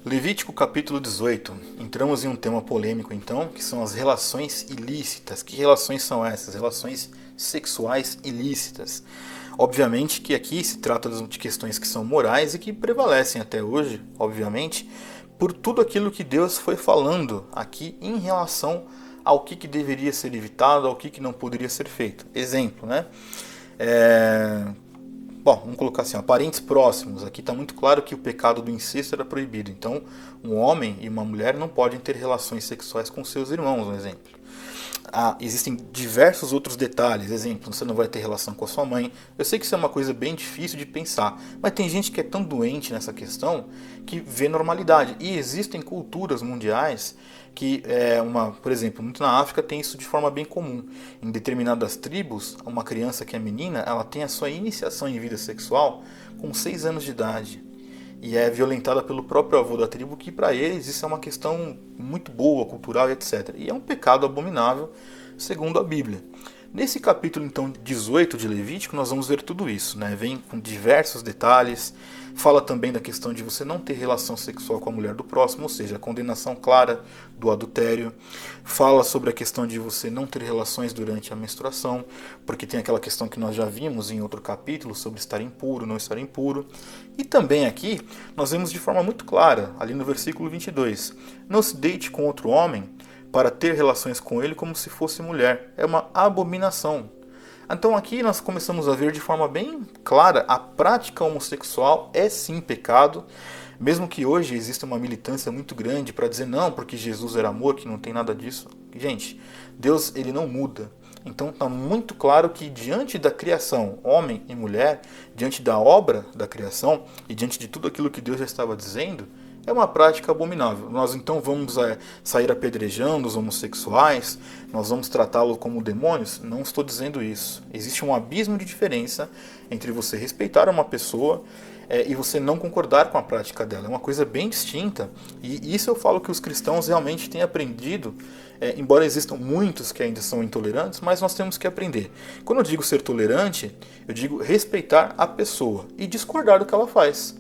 Levítico capítulo 18. Entramos em um tema polêmico então, que são as relações ilícitas. Que relações são essas? Relações sexuais ilícitas. Obviamente que aqui se trata de questões que são morais e que prevalecem até hoje, obviamente, por tudo aquilo que Deus foi falando aqui em relação ao que deveria ser evitado, ao que não poderia ser feito. Exemplo, né? Bom, vamos colocar assim, ó, parentes próximos. Aqui está muito claro que o pecado do incesto era proibido. Então, um homem e uma mulher não podem ter relações sexuais com seus irmãos, um exemplo. Existem diversos outros detalhes. Exemplo, você não vai ter relação com a sua mãe. Eu sei que isso é uma coisa bem difícil de pensar, mas tem gente que é tão doente nessa questão que vê normalidade. E existem culturas mundiais que, por exemplo, muito na África tem isso de forma bem comum. Em determinadas tribos, uma criança que é menina, ela tem a sua iniciação em vida sexual com 6 anos de idade. E é violentada pelo próprio avô da tribo, que para eles isso é uma questão muito boa, cultural e etc. E é um pecado abominável, segundo a Bíblia. Nesse capítulo, então, 18 de Levítico, nós vamos ver tudo isso, né? Vem com diversos detalhes, fala também da questão de você não ter relação sexual com a mulher do próximo, ou seja, a condenação clara do adultério. Fala sobre a questão de você não ter relações durante a menstruação, porque tem aquela questão que nós já vimos em outro capítulo sobre estar impuro, não estar impuro. E também aqui, nós vemos de forma muito clara, ali no versículo 22, não se deite com outro homem para ter relações com ele como se fosse mulher. É uma abominação. Então aqui nós começamos a ver de forma bem clara, a prática homossexual é sim pecado, mesmo que hoje exista uma militância muito grande para dizer não, porque Jesus era amor, que não tem nada disso. Gente, Deus ele não muda. Então está muito claro que diante da criação, homem e mulher, diante da obra da criação e diante de tudo aquilo que Deus já estava dizendo, é uma prática abominável. Nós então vamos sair apedrejando os homossexuais, nós vamos tratá-los como demônios? Não estou dizendo isso. Existe um abismo de diferença entre você respeitar uma pessoa e você não concordar com a prática dela. É uma coisa bem distinta. E isso eu falo que os cristãos realmente têm aprendido, embora existam muitos que ainda são intolerantes, mas nós temos que aprender. Quando eu digo ser tolerante, eu digo respeitar a pessoa e discordar do que ela faz.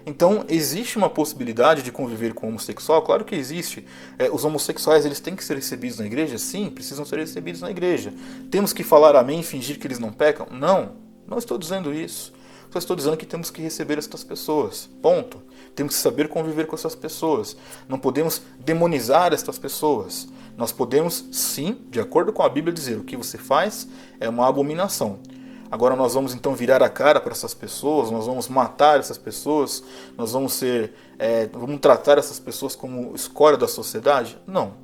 Então, existe uma possibilidade de conviver com o homossexual? Claro que existe. Os homossexuais eles têm que ser recebidos na igreja? Sim, precisam ser recebidos na igreja. Temos que falar amém e fingir que eles não pecam? Não, não estou dizendo isso. Só estou dizendo que temos que receber estas pessoas. Ponto. Temos que saber conviver com essas pessoas. Não podemos demonizar estas pessoas. Nós podemos, sim, de acordo com a Bíblia, dizer o que você faz é uma abominação. Agora nós vamos então virar a cara para essas pessoas, nós vamos matar essas pessoas, nós vamos vamos tratar essas pessoas como escória da sociedade? Não.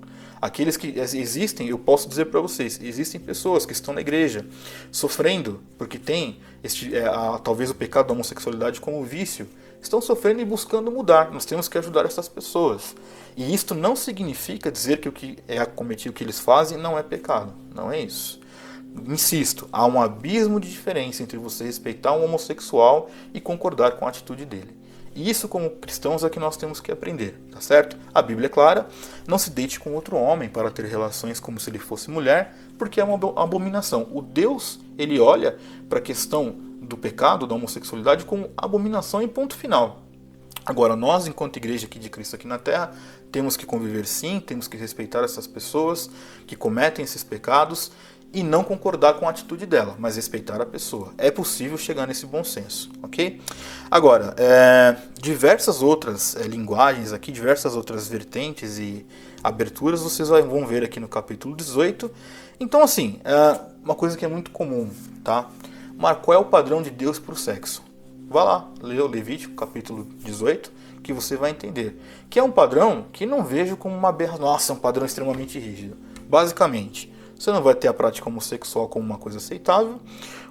Aqueles que existem, eu posso dizer para vocês, existem pessoas que estão na igreja sofrendo porque tem talvez o pecado da homossexualidade como vício, estão sofrendo e buscando mudar. Nós temos que ajudar essas pessoas. E isto não significa dizer que o que é cometido, o que eles fazem, não é pecado. Não é isso. Insisto, há um abismo de diferença entre você respeitar um homossexual e concordar com a atitude dele. E isso, como cristãos, é que nós temos que aprender, tá certo? A Bíblia é clara, não se deite com outro homem para ter relações como se ele fosse mulher, porque é uma abominação. O Deus, ele olha para a questão do pecado, da homossexualidade, como abominação e ponto final. Agora, nós, enquanto igreja aqui de Cristo aqui na Terra, temos que conviver sim, temos que respeitar essas pessoas que cometem esses pecados, e não concordar com a atitude dela, mas respeitar a pessoa. É possível chegar nesse bom senso, ok? Agora, diversas outras linguagens aqui, diversas outras vertentes e aberturas, vocês vão ver aqui no capítulo 18. Então, assim, uma coisa que é muito comum, tá? Mas qual é o padrão de Deus para o sexo? Vá lá, lê o Levítico, capítulo 18, que você vai entender. Que é um padrão que não vejo como uma nossa, é um padrão extremamente rígido. Basicamente, você não vai ter a prática homossexual como uma coisa aceitável,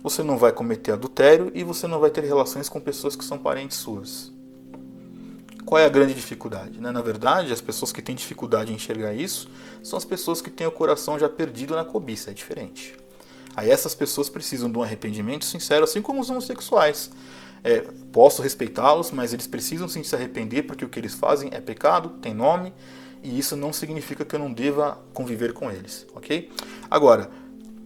você não vai cometer adultério e você não vai ter relações com pessoas que são parentes suas. Qual é a grande dificuldade? Na verdade, as pessoas que têm dificuldade em enxergar isso são as pessoas que têm o coração já perdido na cobiça, é diferente. Aí essas pessoas precisam de um arrependimento sincero, assim como os homossexuais. Posso respeitá-los, mas eles precisam sim se arrepender porque o que eles fazem é pecado, tem nome, e isso não significa que eu não deva conviver com eles, ok? Agora,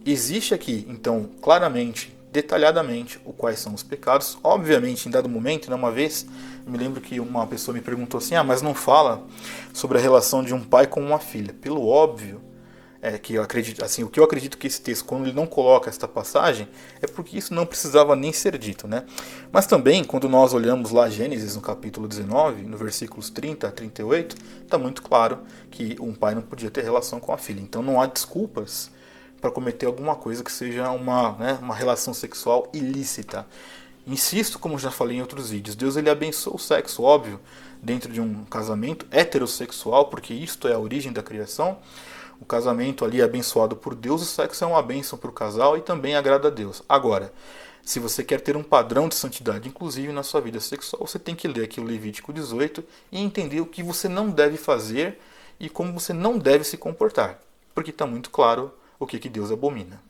existe aqui, então, claramente, detalhadamente quais são os pecados. Obviamente, em dado momento, né, uma vez, eu me lembro que uma pessoa me perguntou assim, mas não fala sobre a relação de um pai com uma filha. Pelo óbvio, que eu acredito, assim, o que eu acredito que esse texto, quando ele não coloca esta passagem, é porque isso não precisava nem ser dito, né? Mas também, quando nós olhamos lá Gênesis no capítulo 19, no versículos 30 a 38, está muito claro que um pai não podia ter relação com a filha. Então não há desculpas para cometer alguma coisa que seja uma relação sexual ilícita. Insisto, como já falei em outros vídeos, Deus ele abençoa o sexo, óbvio, dentro de um casamento heterossexual, porque isto é a origem da criação. O casamento ali é abençoado por Deus, o sexo é uma bênção para o casal e também agrada a Deus. Agora, se você quer ter um padrão de santidade, inclusive na sua vida sexual, você tem que ler aqui o Levítico 18 e entender o que você não deve fazer e como você não deve se comportar, porque está muito claro o que Deus abomina.